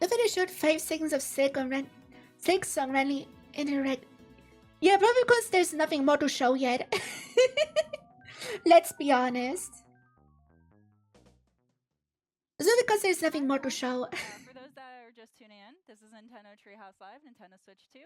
The video showed 5 seconds of Silk song randomly interact. Yeah, probably because there's nothing more to show yet. Let's be honest. It's only because there's nothing more to show. For those that are just tuning in, this is Nintendo Treehouse Live, Nintendo Switch 2.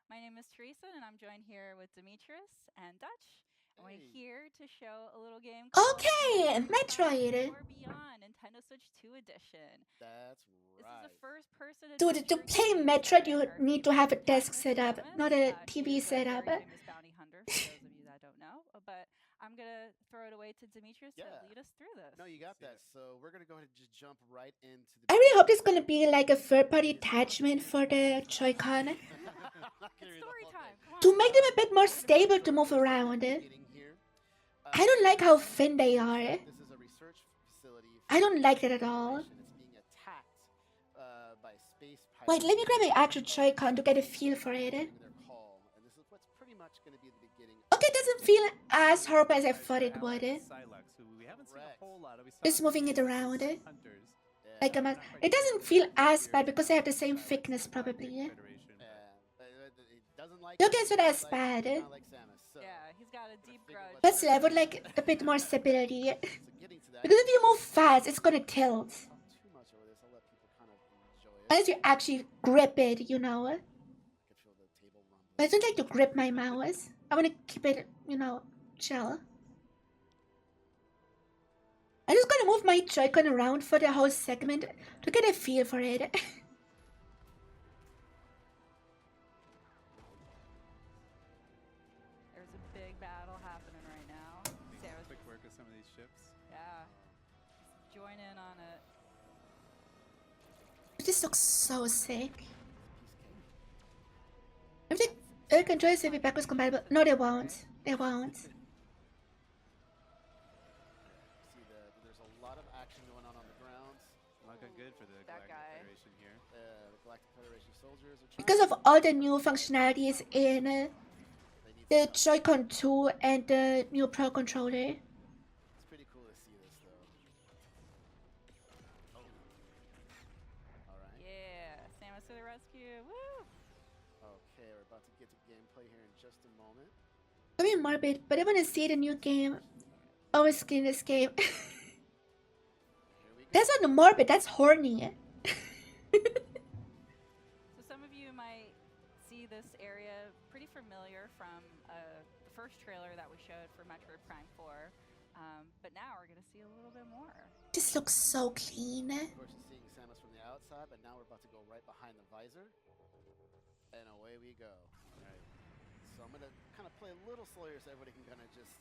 My name is Teresa, and I'm joined here with Demetrius and Dutch. And we're here to show a little game called Metroid. Or Beyond Nintendo Switch 2 Edition. That's right. This is a first-person Dude, to play Metroid, you need to have a desk set up, not a TV set up. Famous bounty hunter, for those of you that don't know. But I'm gonna throw it away to Demetrius to lead us through this. No, you got that. So we're gonna go ahead and just jump right into the. I really hope it's gonna be like a third-party attachment for the Joy-Con. It's story time. Come on. To make them a bit more stable to move around. I don't like how thin they are. This is a research facility. I don't like that at all. It's being attacked by space pirates. Wait, let me grab my actual Joy-Con to get a feel for it. Their call, and this is what's pretty much going to be the beginning. Okay, it doesn't feel as horrible as I thought it would. Just moving it around. Like a it doesn't feel as bad because I have the same thickness probably. Okay, so that's bad. Yeah, he's got a deep grudge. But still, I would like a bit more stability. Because if you move fast, it's gonna tilt. Unless you actually grip it, you know. But I don't like to grip my mouse. I want to keep it, you know, chill. I'm just gonna move my Joy-Con around for the whole segment to get a feel for it. There's a big battle happening right now. Sarah's quick work with some of these ships. Yeah. Join in on it. This looks so sick. I think air controllers will be backwards compatible. No, they won't. They won't. See there's a lot of action going on the ground. Looking good for the That Galactic guy. Federation here. The Galactic Federation soldiers are Because of all the new functionalities in the Joy-Con 2 and the new Pro Controller. It's pretty cool to see this though. Oh. Alright. Yeah, Samus to the rescue. Woo! Okay, we're about to get to gameplay here in just a moment. I mean morbid, but I want to see the new game. Always skin this game. That's not morbid, that's horny. So some of you might see this area pretty familiar from the first trailer that we showed for Metroid Prime 4. But now we're going to see a little bit more. This looks so clean. Of course, you're seeing Samus from the outside, but now we're about to go right behind the visor. And away we go. Alright. So I'm going to kind of play a little slower so everybody can kind of just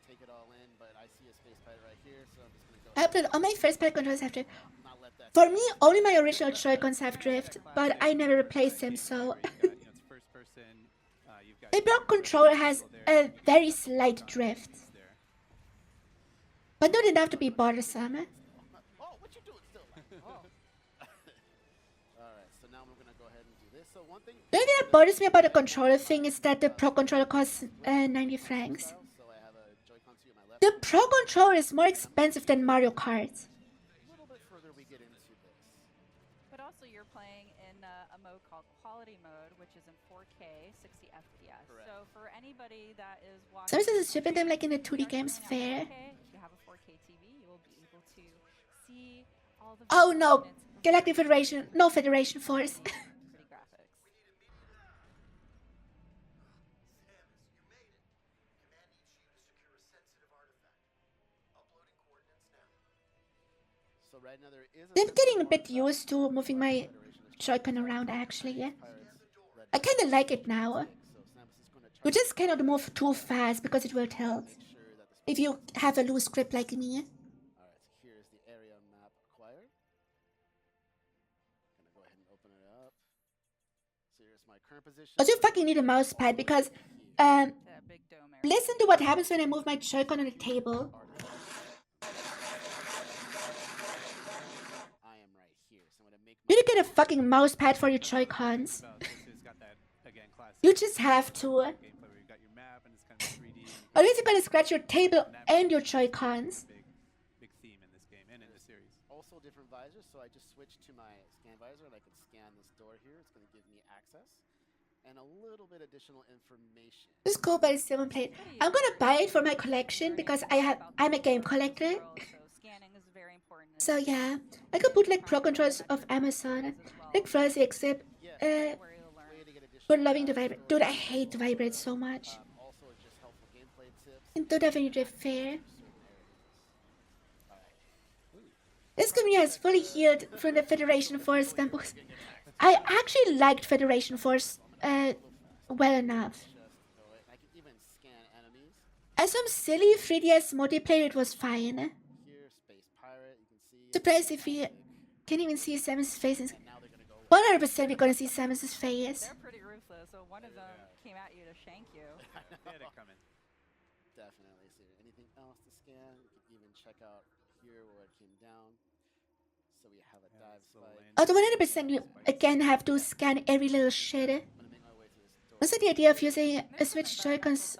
take it all in. But I see a space pirate right here, so I'm just going to go I played all my first pack controllers have drift. not let that. For me, only my original Joy-Cons have drift, but I never replaced them, so... It's first person. You've got My Pro Controller has a very slight drift. But not enough to be bothersome. Oh, what you doing still? Oh. Alright, so now we're going to go ahead and do this. So one thing. The only thing that bothers me about the controller thing is that the Pro Controller costs 90 francs. So I have a Joy-Con 2 in my left. The Pro Controller is more expensive than Mario Kart. A little bit further we get into this. But also you're playing in a mode called Quality Mode, which is in 4K, 60 FPS. Correct. So for anybody that is watching... Sometimes it's shipping them like in the 2D games fair. If you have a 4K TV, you will be able to see all the... Oh no, components and Galactic Federation, no Federation Force. pretty graphics. So right now there is I'm getting a bit used to moving my Joy-Con around actually. I kinda like it now. So Samus is going to try You just cannot move too fast because it will tilt. to make sure that the If you have a loose grip like me. Alright, so here's the area map acquired. Gonna go ahead and open it up. So here's my current position. Also, you fucking need a mouse pad because That big dome area. listen to what happens when I move my Joy-Con on the table. I am right here, so I'm gonna make You need to get a fucking mouse pad for your Joy-Cons. It's got that again classic You just have to. gameplay where you've got your map and it's kind of 3D. Otherwise you're gonna scratch your table and your Joy-Cons. Big theme in this game and in the series. also different visors. So so I just switched to my scan visor and I can scan this door here. It's going to give me access and a little bit additional information. It's cool, but it's still unplayed. I'm gonna buy it for my collection because I'm a game collector. Scanning is very important. So yeah, I could put like pro controls of Amazon, like Fuzzy, except for loving the vibrate. Dude, I hate the vibrate so much. Also, just helpful gameplay tips. And don't have any drift fair. This community has fully healed from the Federation Force bamboos. I actually liked Federation Force well enough. I can even scan enemies. As some silly 3DS multiplayer, it was fine. Here, Space Pirate, you can see. Surprised if you can't even see Samus's face. And now they're gonna go 100% we're gonna see Samus's face. They're pretty ruthless, so one of them came at you to shank you. They had it coming. Definitely. Is there anything else to scan? You can even check out here where it came down. So we have a dive spike. Although 100% you again have to scan every little shit. I'm gonna make my way through this door. What's the idea of using a Switch Joy-Cons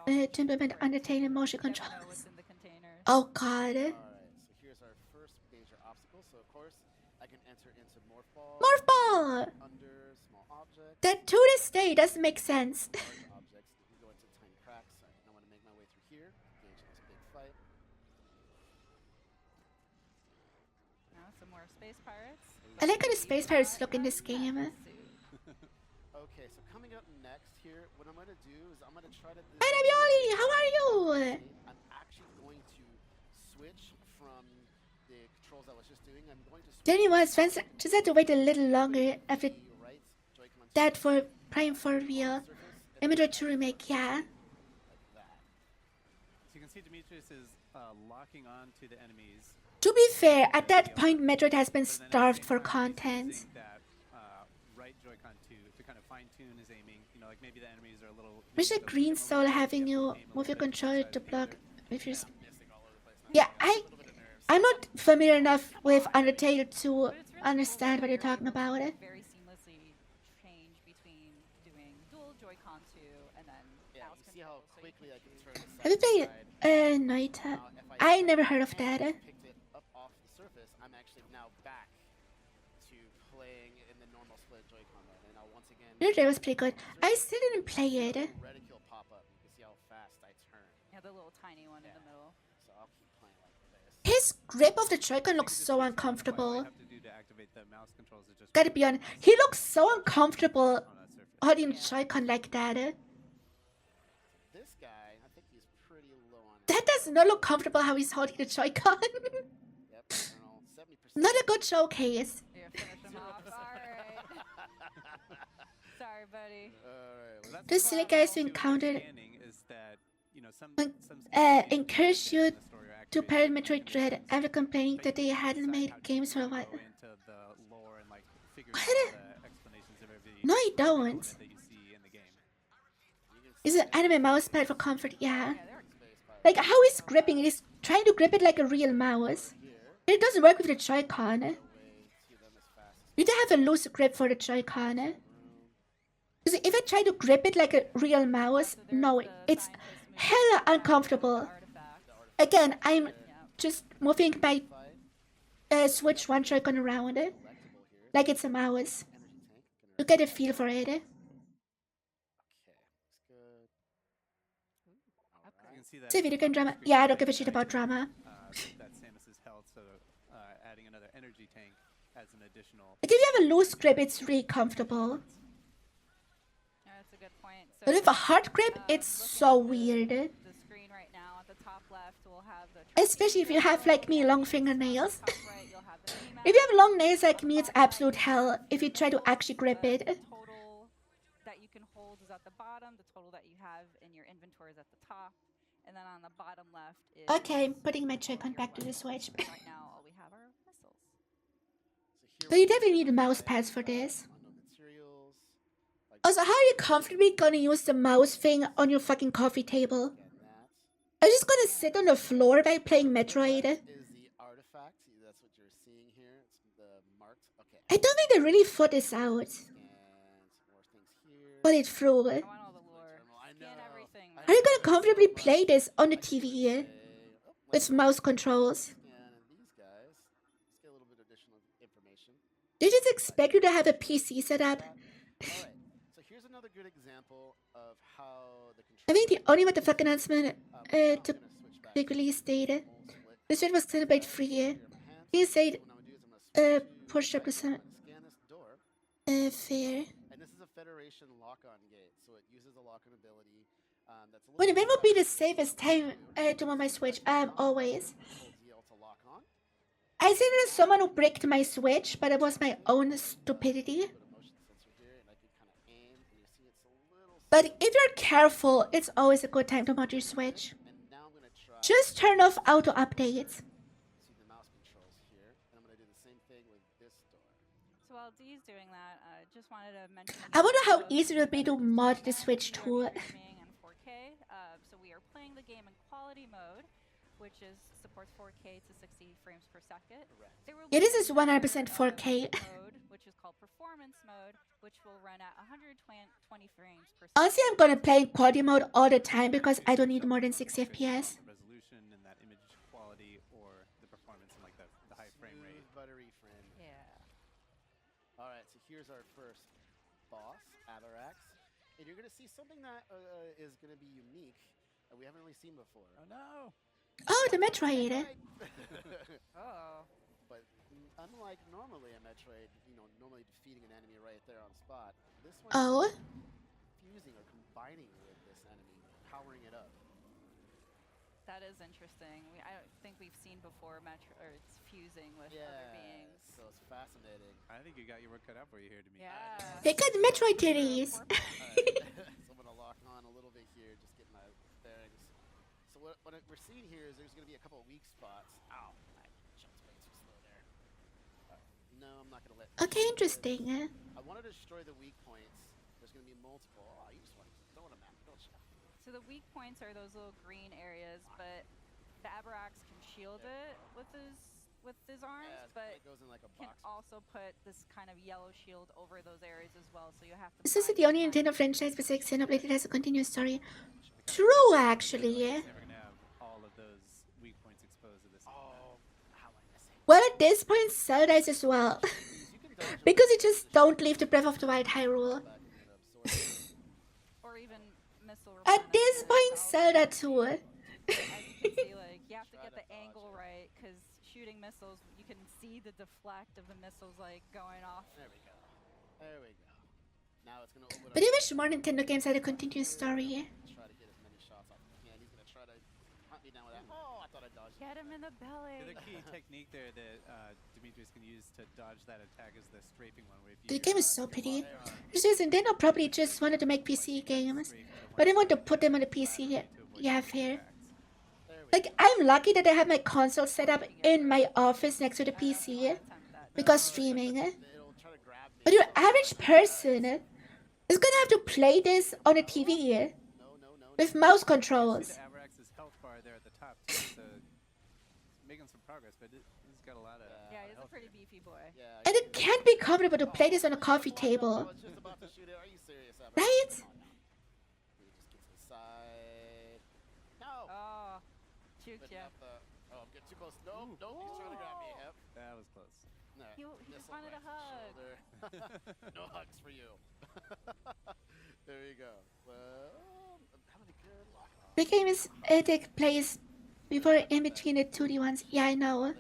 to implement Undertale motion controls? In the containers. Oh god. Alright, so here's our first major obstacle. So of course, I can enter into Morph Ball, Morph Ball! under small objects, That to this day doesn't make sense. large objects. You can go into tiny cracks. I want to make my way through here, engage in this big fight. Now some more space pirates. I like how the Space Pirates look in this game. Okay, so coming up next here, what I'm going to do is I'm going to try to... Hi Ravioli, how are you? I'm actually going to switch from the controls I was just doing. I'm going to switch Then was friends just had to wait a little longer after the right Joy-Con that for Prime 4 real. surface And Metroid 2 remake, yeah. like that. So you can see Demetrius is locking on to the enemies. To be fair, at that point Metroid has been but then at the starved same for time, he's content. using that right Joy-Con to kind of fine-tune his aiming. You know, like maybe the enemies are a little. Wish a green soul having you move your controller to block with your Yeah, I'm not familiar enough with Undertale to understand what you're talking about. Very seamlessly change between doing dual Joy-Con 2 and then Yeah, mouse you see how control, so you quickly I can can do- turn this Have you played Noita? I never heard of that. Picked it up off the surface. I'm actually now back to playing in the normal split Joy-Con mode. And now once again, Noita was pretty good. I still didn't play it. reticule pop up. You can see how fast I turn. Yeah, the little tiny one in the middle. So I'll keep playing like this. His grip of the Joy-Con looks so All uncomfortable. you have to do to activate the mouse controls is just Gotta be honest, he looks so uncomfortable on that surface. holding the Joy-Con like that. This guy, I think he's pretty low on. That does not look comfortable how he's holding the Joy-Con. Yep, Colonel, 70%. Not a good showcase. Yeah, finish him off. Alright. Sorry, buddy. Alright, well, The silly guys who encountered Is that, you know, some encourage you to parent parent Metroid Dread after complaining that they hadn't made games for a while. Into the lore and like figure What? out the explanations of every No, I don't. component that you see in the game. Is an anime mouse pad for comfort? Yeah. Yeah, they're Like how he's gripping it, he's trying to grip it like a real mouse. It doesn't work with the Joy-Con. way to them as fast as You don't have a loose grip for the Joy-Con. Because if I try to grip it like a real mouse, no, it's hella uncomfortable. artifact. Again, I'm just moving my Switch one Joy-Con around it, like it's a mouse. You get a feel for it. Okay, looks good. You can see that. It's a video game drama. Yeah, I don't give a shit about drama. That Samus's health, so adding another energy tank as an additional. Like if you have a loose grip, it's really comfortable. Yeah, that's a good point. So But with a hard grip, it's so weird. the screen right now at the top left will have the Especially if you have, like me, long fingernails. top right you'll have the If you have long nails like me, it's absolute hell if you try to actually grip The it. total that you can hold is at the bottom. The total that you have in your inventory is at the top, and then on the bottom left is. Okay, I'm putting my Joy-Con back to the Switch. Right now, all we have are missiles. So here So you definitely need mouse pads for this. unknown materials. Like Also, how are you comfortably gonna use the mouse thing on your fucking coffee table? again, that Are you just gonna sit on the floor while playing Metroid? is the artifact. That's what you're seeing here. It's the marked. Okay. I don't think they really thought this out. Scans more things here. But it through. I want all the lore. I Scan know. everything. I Are you gonna comfortably play this on the TV Oh, with mouse controls? scan and these guys. Let's get a little bit additional They just expect you to have a PC set up. Alright, so here's another good example of how the I think the controller only what the fuck announcement now I'm took gonna switch back big to release date. full split This one was celebrate free. here in my hands. He said So what I'm gonna do is I'm gonna switch to push up to right, some I'm gonna scan this door, fair. and this is a Federation lock-on gate, so it uses a lock-on ability. That's a When little when will be the faster than safest time Switch to move my Switch? Hold Always. ZL to lock on. I said there's someone who bricked my Switch, but it was my own stupidity. Put a motion sensor here, and I can kind of aim, and you see it's a little. But if you're careful, it's always a good time to mod your Switch. And now I'm gonna try. Just turn off auto updates. See the mouse controls here, and I'm gonna do the same thing with this door. So while Dee's doing that, just wanted to mention. I wonder how easy it would be to mod the Switch too. Streaming and 4K. So we are playing the game in quality mode, which supports 4K to 60 frames per second. There will Yeah, this be is 100% 4K. mode, which is called performance mode, which will run at 120 frames per second. Honestly, I'm gonna play in quality mode all the time because I don't need more than 60 FPS. Resolution and that image quality or the performance and like the high frame rate. Smooth, buttery friend. Yeah. All right, so here's our first boss, 𝗟𝗏𝗃, and you're gonna see something that is gonna be unique that we haven't really seen before. Oh no! Oh, the Metroid. Oh. But unlike normally a Metroid, normally defeating an enemy right there on spot, this one Oh. is fusing or combining with this enemy, powering it up. That is interesting. I don't think we've seen before it's fusing with other beings. So it's fascinating. I think you got your work cut out for you here, Demetri. Yeah. They got Metroid titties. All right, so I'm gonna lock on a little bit here, just get my bearings. So what we're seeing here is there's gonna be a couple of weak spots. Ow, I jumped way too slow there. No, I'm not gonna let. Okay, interesting. I want to destroy the weak points. There's gonna be multiple. Oh, you just want to throw them at me, don't you? So the weak points are those little green areas, but the 𝗟𝗏𝗃 can shield it with his arms, Yeah, but it goes in like a can box. also put this kind of yellow shield over those areas as well. So you have to. This is find the only kind Nintendo of- franchise besides Xenoblade that has a continuous story. True, actually. Never gonna have all of those weak points exposed to this. Oh, how I miss it. Well, at this point, Zelda is as well. You can dodge them Because you just don't leave the Breath of the Wild Hyrule. back and then absorb it. or even missile. At this replenishment point, also. Zelda too. As you can see, like you have to Try get to the dodge angle it. right, because shooting missiles, you can see the deflect of the missiles like going off. There we go. There we go. Now it's gonna open But up. I wish more Nintendo games had a continuous story. Try to get as many shots off as I can. He's gonna try to hunt me down with that. Oh, I thought I dodged. Get him in the belly. The other key technique there that Demetrius can use to dodge that attack is the strafing one. Where if you The game is so pretty. There are. It's just Nintendo probably just wanted to make PC games, but they want to put them on the PC. Yeah, fair. There we Like, I'm lucky that I have my console set up in my office next to the PC Attempt that. because streaming. go. It'll try to grab me. But your average person is gonna have to play this on a TV No, no, no. with mouse See controls. the 𝗟𝗏𝗃's health bar there at the top, too, so making some progress, but he's got a lot of. Yeah, he's a health pretty here. beefy boy. Yeah. And it can't be comfortable to play this on a coffee I table. was just about to shoot it. Are you serious? Abba? Right? Come on now. Let me just get to the side. No. Oh, shoot But ya. not the. Oh, I'm getting too close. No, no, he's trying to grab me. Yep. That was close. No, He just missile wanted a right to the hug. shoulder. No hugs for you. There you go. Well, I'm having a good lock on. The game is take place before in between the 2D ones. Yeah, I know.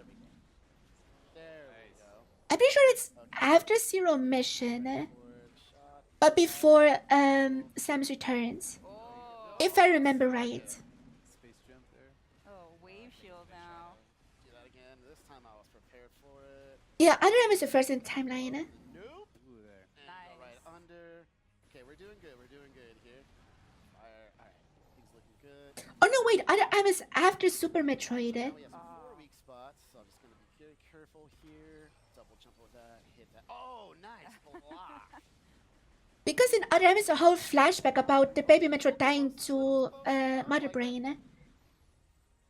There we go. I'm pretty sure it's after Zero Mission, Forward shot. but before Samus Returns, Oh, if I remember right. Space jump there. oh, wave shield now. Do that again. This time I was prepared for it. Yeah, Under M is the first in the timeline. Nope. Ooh, there. And go right Nice. under. Okay, we're doing good. We're doing good here. Fire. All right. Things looking good. Oh no, wait, Under M is after Super Metroid. Now we have some 4 weak spots, so I'm just gonna be very careful here. Double jump with that. Hit that. Oh, nice block. Because in Under M is a whole flashback about the baby Metroid dying to Mother Brain.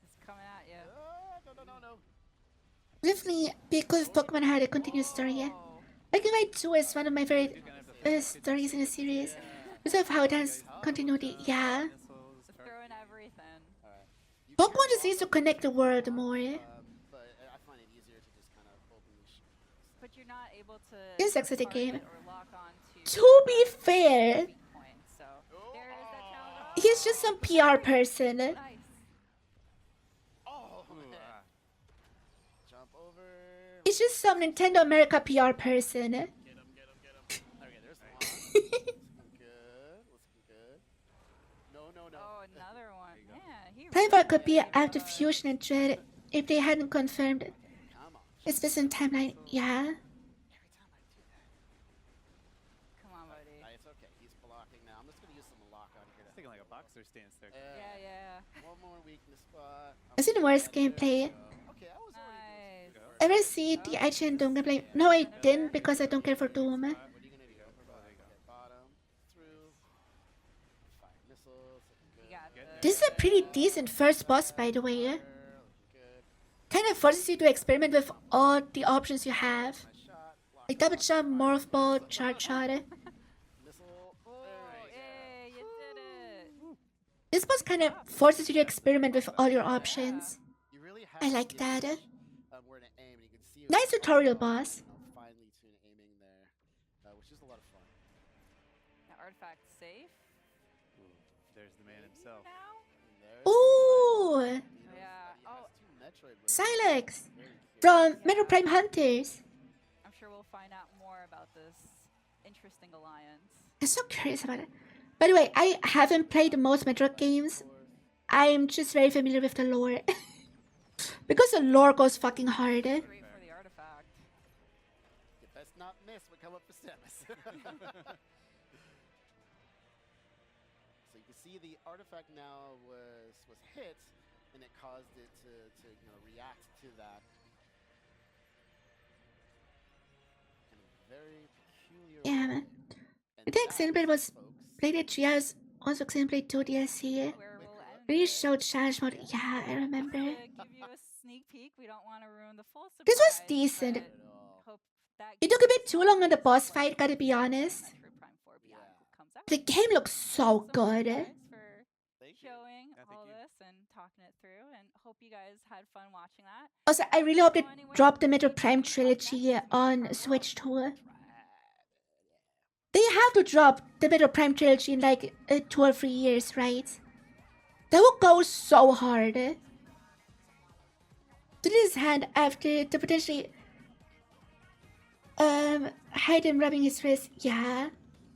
It's coming at you. No, no, no, no. Definitely be cool if Pokemon had a continuous story. Oh, Pokemon 2 is one of my favorite stories in the series. Because of how it has continuity. Yeah. Missiles, throw in everything. All right. You Pokemon can just needs to connect the world more. but I find it easier to just kind of openly shoot. But you're not able able to Yes, exit the target game. or lock on To be fair, weak points. So there is that challenge. he's just some PR person. Nice. Oh, Ooh, man. Jump over. He's just some Nintendo America PR person. Get him. Okay, there's one. Looking good. No. Oh, another one. Yeah, he Timevar really could be gave after us- Fusion and Dread if they hadn't confirmed Come on. it's this in timeline. Yeah. Every time I do that. Come on, buddy. It's okay. He's blocking now. I'm just going to use some lock on here. it's taking like a boxer stance there. Yeah. One more weakness spot. I've seen worse gameplay. Okay, I was already Nice. Ever see the IGN Doom gameplay? No, I didn't because I don't care for Doom. What are you gonna do? Okay, bottom, through, fire missiles, looking You good. got this. This is a pretty decent first boss, by the way. Looking good. Kind of forces you to experiment with all the options you have. Nice shot. Block Like double jump, morph ball, charge shot. missile. Oh, There yay, you did it. This boss kind of forces you to experiment with all your options. you really have I to like get that. where to aim, and you can see it Nice with tutorial the, boss. finely tuned aiming there, which is a lot of fun. Now, artifact safe There's the man himself. now? And there's Ooh! the Yeah. He has Oh. two Metroid versions. Silex! Very cute. From Metro Prime Hunters. I'm sure we'll find out more about this interesting alliance. I'm so curious about it. By the way, I haven't played most Metro games. I'm just very familiar with the lore. Because the lore goes fucking hard. Great for the artifact. You best not miss what come up for Samus. So you can see the artifact now was hit, and it caused it to react to that. In a very peculiar Yeah, way. man. And I think that, Xenoblade was folks, played at Trios, also Xenoblade 2 DLC. Where we'll end Really it. showed challenge mode. Yeah, I remember. To give you a sneak peek, we don't want to ruin the full surprise. This was decent. but at all. hope that It took a bit too long on the boss fight, gotta be honest. Metroid Prime 4 Beyond Yeah. comes out. The game looks so much, good. guys, for Thank you. showing Yeah, thank all you. this and talking it through, and hope you guys had fun watching that. Also, I really hope they drop the Metro Prime trilogy on Switch too. They have to drop the Metro Prime trilogy in like 2 or 3 years, right? That would go so hard. To this hand after the potentially hide him rubbing his wrist. Yeah,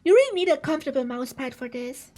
you really need a comfortable mousepad for this.